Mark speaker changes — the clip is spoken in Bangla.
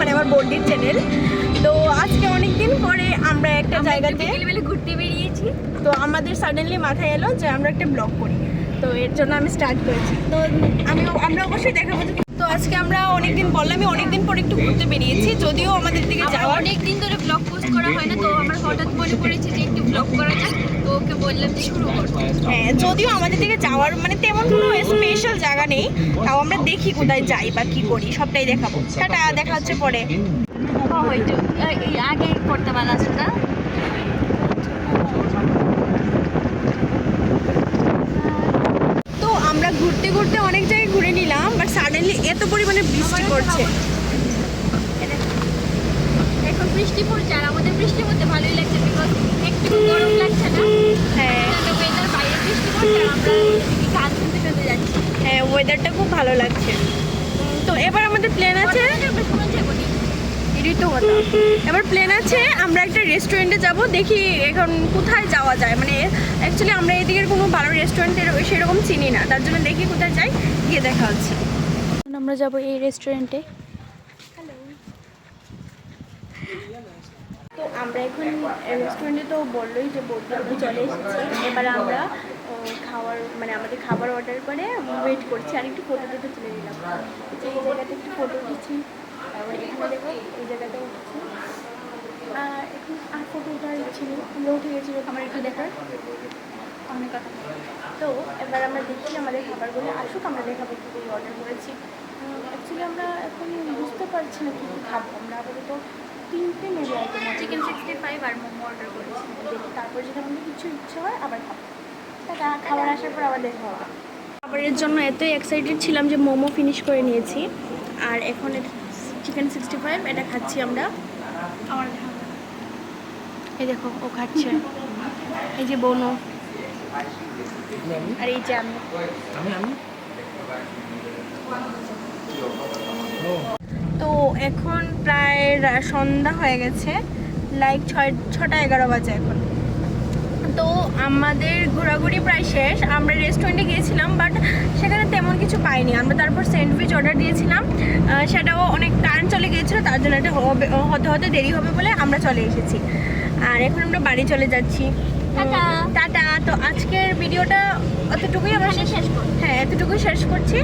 Speaker 1: মানে আমার বোর্ডের চ্যানেল। তো আজকে অনেক দিন পরে আমরা একটা জায়গাতে
Speaker 2: ঘুরতে বেরিয়েছি।
Speaker 1: তো আমাদের সাডেনলি মাথায় এলো যে আমরা একটা ব্লগ করি, তো এর জন্য আমি স্টার্ট করেছি। তো আমরা অবশ্যই দেখাবো। তো আজকে আমরা অনেকদিন বললামই অনেকদিন পরে একটু ঘুরতে বেরিয়েছি, যদিও আমাদের দিকে যাওয়ার
Speaker 2: অনেকদিন ধরে ব্লগ পোস্ট করা হয় না, তো আমার হঠাৎ মনে পড়েছে যে একটু ব্লগ করা যাক, তো ওকে বললাম যে শুরু করতে।
Speaker 1: হ্যাঁ, যদিও আমাদের দিকে যাওয়ার মানে তেমন কোনো স্পেশাল জায়গা নেই, তাও আমরা দেখি কোথায় যাই বা কি করি সবটাই দেখাবো। টাটা, দেখা হচ্ছে পরে।
Speaker 2: হয়তো এই আগে করতে পারা আছে না।
Speaker 1: তো আমরা ঘুরতে ঘুরতে অনেক জায়গায় ঘুরে নিলাম, বাট সাডেনলি এত পরিমাণে বৃষ্টি পড়ছে।
Speaker 2: এখন বৃষ্টি পড়ছে আর আমাদের বৃষ্টির মধ্যে ভালোই লাগছে, বিকজ একটু গরম লাগছে না।
Speaker 1: হ্যাঁ
Speaker 2: ওয়েদার বাইরে বৃষ্টি পড়ছে আর আমরা গান শুনতে শুনতে যাচ্ছি।
Speaker 1: হ্যাঁ, ওয়েদারটা খুব ভালো লাগছে। তো এবার আমাদের প্ল্যান আছে,
Speaker 2: আমরা শুনে যাবো নি।
Speaker 1: এটাই তো কথা। এবার প্ল্যান আছে আমরা একটা রেস্টুরেন্টে যাব, দেখি এখন কোথায় যাওয়া যায়। মানে অ্যাকচুয়ালি আমরা এদিকের কোনো ভালো রেস্টুরেন্টের সেরকম চিনি না, তার জন্য দেখি কোথায় যাই, গিয়ে দেখা হচ্ছে।
Speaker 2: আমরা যাব এই রেস্টুরেন্টে।
Speaker 1: তো আমরা এখন রেস্টুরেন্টে তো বললোই যে বলতে আমরা চলে এসেছি। এবার আমরা খাওয়ার মানে আমাদের খাবার অর্ডার করে ওয়েট করছি, আর একটু ফটো তুলতে চলে গেলাম। যে এই জায়গাতে একটু ফটো উঠেছি, তারপরে এখানে দেখো এই জায়গাতে উঠেছি। আর এখন আর ফটো ওঠার ছিল, আমরা উঠে গেছিলো আমার একটু দেখার অনেক কথা। তো এবার আমরা দেখি আমাদের খাবারগুলো আসুক, আমরা দেখাবো কী কী অর্ডার করেছি। অ্যাকচুয়ালি আমরা এখন বুঝতে পারছি না কী কী খাবো। আমরা আপাতত 3টে মেবি আইটেম
Speaker 2: চিকেন 65 আর মোমো অর্ডার করেছি।
Speaker 1: তারপর যদি আমাদের কিছু ইচ্ছে হয় আবার খাবো। টাটা, খাবার আসার পর আবার দেখা হবে। খাবারের জন্য এতই এক্সাইটেড ছিলাম যে মোমো ফিনিশ করে নিয়েছি, আর এখন চিকেন 65 এটা খাচ্ছি আমরা।
Speaker 2: আমার
Speaker 1: এই দেখো ও খাচ্ছে, এই যে বনু, আর এই যে আমি। তো এখন প্রায় সন্ধ্যা হয়ে গেছে, লাইক 6টা 11 বাজে এখন। তো আমাদের ঘোরাঘুরি প্রায় শেষ। আমরা রেস্টুরেন্টে গিয়েছিলাম, বাট সেখানে তেমন কিছু পাইনি। আমরা তারপর স্যান্ডউইচ অর্ডার দিয়েছিলাম, সেটাও অনেক টাইম চলে গিয়েছিলো, তার জন্য এটা হতে হতে দেরি হবে বলে আমরা চলে এসেছি। আর এখন আমরা বাড়ি চলে যাচ্ছি। টাটা। তো আজকের ভিডিওটা এতটুকুই আমরা
Speaker 2: শেষ করব।
Speaker 1: হ্যাঁ, এতটুকুই শেষ করছি।